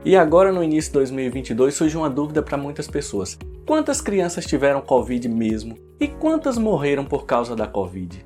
E agora no início de 2022 surge uma dúvida para muitas pessoas. Quantas crianças tiveram Covid mesmo? E quantas morreram por causa da Covid?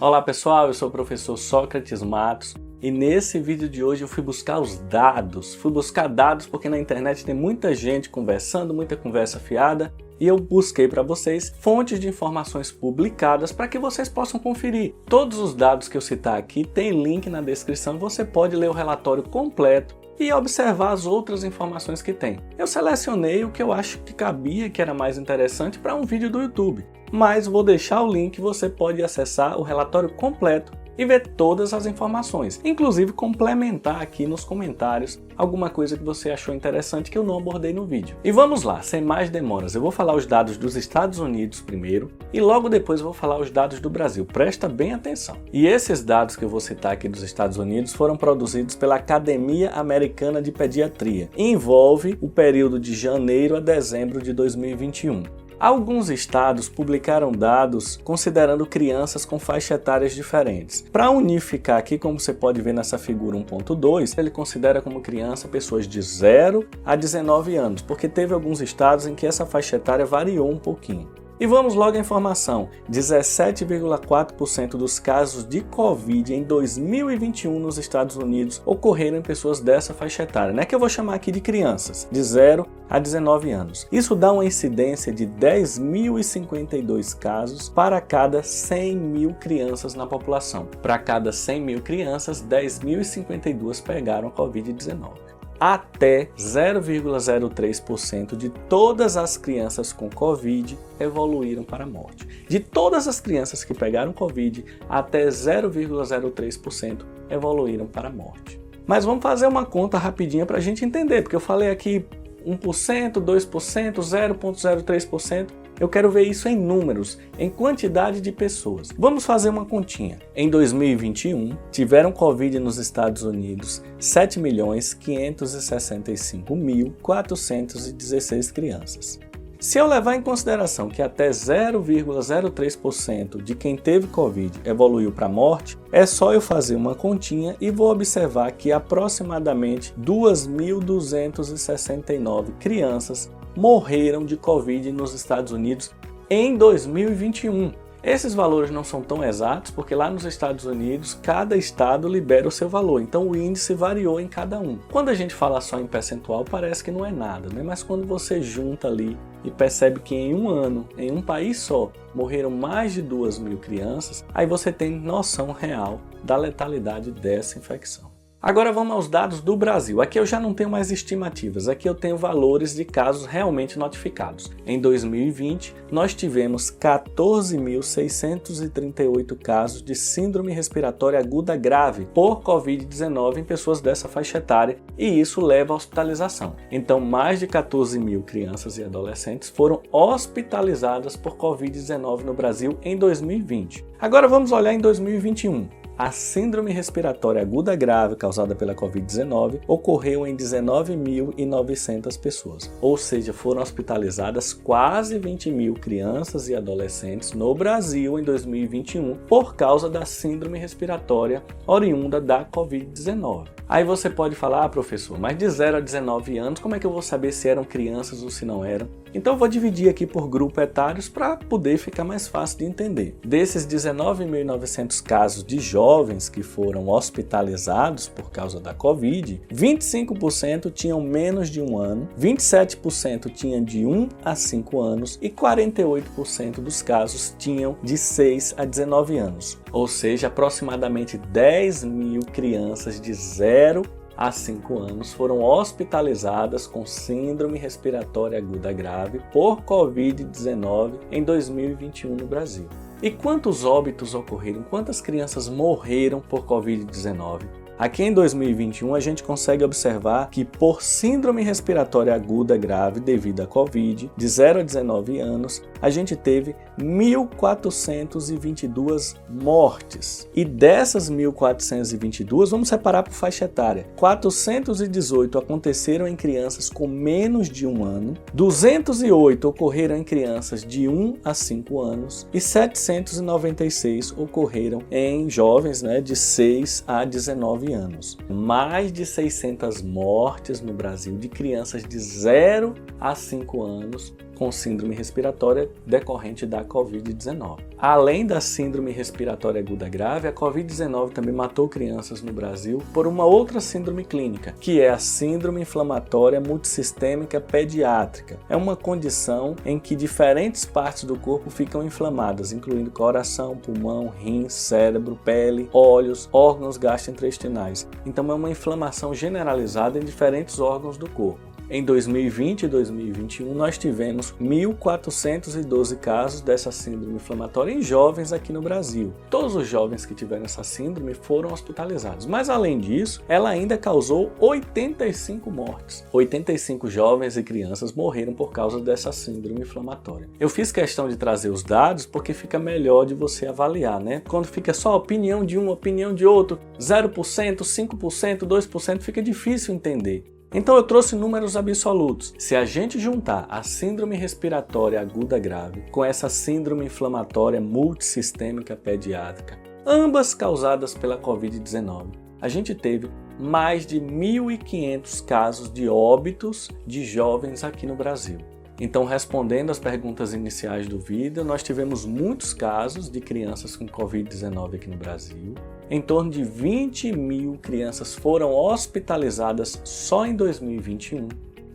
Olá pessoal, eu sou o professor Sócrates Matos e nesse vídeo de hoje eu fui buscar os dados. Fui buscar dados porque na internet tem muita gente conversando, muita conversa fiada e eu busquei para vocês fontes de informações publicadas para que vocês possam conferir. Todos os dados que eu citar aqui tem link na descrição, você pode ler o relatório completo e observar as outras informações que tem. Eu selecionei o que eu acho que cabia e que era mais interessante para um vídeo do YouTube, mas vou deixar o link, você pode acessar o relatório completo e ver todas as informações, inclusive complementar aqui nos comentários alguma coisa que você achou interessante que eu não abordei no vídeo. E vamos lá, sem mais demoras, eu vou falar os dados dos Estados Unidos primeiro e logo depois eu vou falar os dados do Brasil, presta bem atenção. E esses dados que eu vou citar aqui dos Estados Unidos foram produzidos pela Academia Americana de Pediatria e envolve o período de janeiro a dezembro de 2021. Alguns estados publicaram dados considerando crianças com faixas etárias diferentes. Para unificar aqui, como você pode ver nessa figura 1.2, ele considera como criança pessoas de 0 a 19 anos, porque teve alguns estados em que essa faixa etária variou um pouquinho. E vamos logo à informação, 17,4% dos casos de Covid em 2021 nos Estados Unidos ocorreram em pessoas dessa faixa etária, né? Que eu vou chamar aqui de crianças, de 0 a 19 anos. Isso dá uma incidência de 10.052 casos para cada 100 mil crianças na população. Para cada 100 mil crianças, 10.052 pegaram a Covid-19. Até 0,03% de todas as crianças com Covid evoluíram para a morte. De todas as crianças que pegaram Covid, até 0,03% evoluíram para a morte. Mas vamos fazer uma conta rapidinha para a gente entender, porque eu falei aqui 1%, 2%, 0,03%. Eu quero ver isso em números, em quantidade de pessoas. Vamos fazer uma continha. Em 2021, tiveram Covid nos Estados Unidos 7.565.416 crianças. Se eu levar em consideração que até 0,03% de quem teve Covid evoluiu para a morte, é só eu fazer uma continha e vou observar que aproximadamente 2.269 crianças morreram de Covid nos Estados Unidos em 2021. Esses valores não são tão exatos porque lá nos Estados Unidos cada estado libera o seu valor, então o índice variou em cada um. Quando a gente fala só em percentual parece que não é nada, né? Mas quando você junta ali e percebe que em um ano, em um país só, morreram mais de 2.000 crianças, aí você tem noção real da letalidade dessa infecção. Agora vamos aos dados do Brasil. Aqui eu já não tenho mais estimativas, aqui eu tenho valores de casos realmente notificados. Em 2020, nós tivemos 14.638 casos de síndrome respiratória aguda grave por Covid-19 em pessoas dessa faixa etária e isso leva à hospitalização. Então, mais de 14.000 crianças e adolescentes foram hospitalizadas por Covid-19 no Brasil em 2020. Agora vamos olhar em 2021. A síndrome respiratória aguda grave causada pela Covid-19 ocorreu em 19.900 pessoas, ou seja, foram hospitalizadas quase 20.000 crianças e adolescentes no Brasil em 2021 por causa da síndrome respiratória oriunda da Covid-19. Aí você pode falar, professor, mas de 0 a 19 anos, como é que eu vou saber se eram crianças ou se não eram? Então eu vou dividir aqui por grupos etários para poder ficar mais fácil de entender. Desses 19.900 casos de jovens que foram hospitalizados por causa da Covid, 25% tinham menos de 1 ano, 27% tinham de 1 a 5 anos e 48% dos casos tinham de 6 a 19 anos. Ou seja, aproximadamente 10.000 crianças de 0 a 5 anos foram hospitalizadas com síndrome respiratória aguda grave por Covid-19 em 2021 no Brasil. E quantos óbitos ocorreram? Quantas crianças morreram por Covid-19? Aqui em 2021 a gente consegue observar que por síndrome respiratória aguda grave devido à Covid, de 0 a 19 anos, a gente teve 1.422 mortes. E dessas 1.422, vamos separar por faixa etária. 418 aconteceram em crianças com menos de 1 ano, 208 ocorreram em crianças de 1 a 5 anos e 796 ocorreram em jovens, de 6 a 19 anos. Mais de 600 mortes no Brasil de crianças de 0 a 5 anos com síndrome respiratória decorrente da Covid-19. Além da síndrome respiratória aguda grave, a Covid-19 também matou crianças no Brasil por uma outra síndrome clínica, que é a síndrome inflamatória multissistêmica pediátrica. É uma condição em que diferentes partes do corpo ficam inflamadas, incluindo coração, pulmão, rins, cérebro, pele, olhos, órgãos gastrointestinais. Então é uma inflamação generalizada em diferentes órgãos do corpo. Em 2020 e 2021, nós tivemos 1.412 casos dessa síndrome inflamatória em jovens aqui no Brasil. Todos os jovens que tiveram essa síndrome foram hospitalizados, mas além disso, ela ainda causou 85 mortes. 85 jovens e crianças morreram por causa dessa síndrome inflamatória. Eu fiz questão de trazer os dados porque fica melhor de você avaliar, Quando fica só a opinião de um, opinião de outro, 0%, 5%, 2%, fica difícil entender. Então eu trouxe números absolutos. Se a gente juntar a síndrome respiratória aguda grave com essa síndrome inflamatória multissistêmica pediátrica, ambas causadas pela Covid-19, a gente teve mais de 1.500 casos de óbitos de jovens aqui no Brasil. Então, respondendo às perguntas iniciais do vídeo, nós tivemos muitos casos de crianças com Covid-19 aqui no Brasil. Em torno de 20 mil crianças foram hospitalizadas só em 2021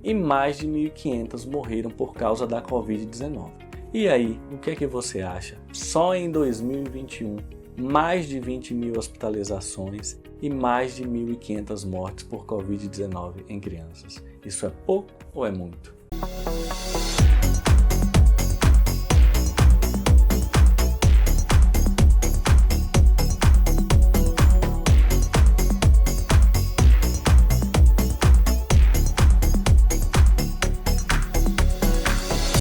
e mais de 1.500 morreram por causa da Covid-19. E aí, o que é que você acha? Só em 2021, mais de 20 mil hospitalizações e mais de 1.500 mortes por Covid-19 em crianças. Isso é pouco ou é muito?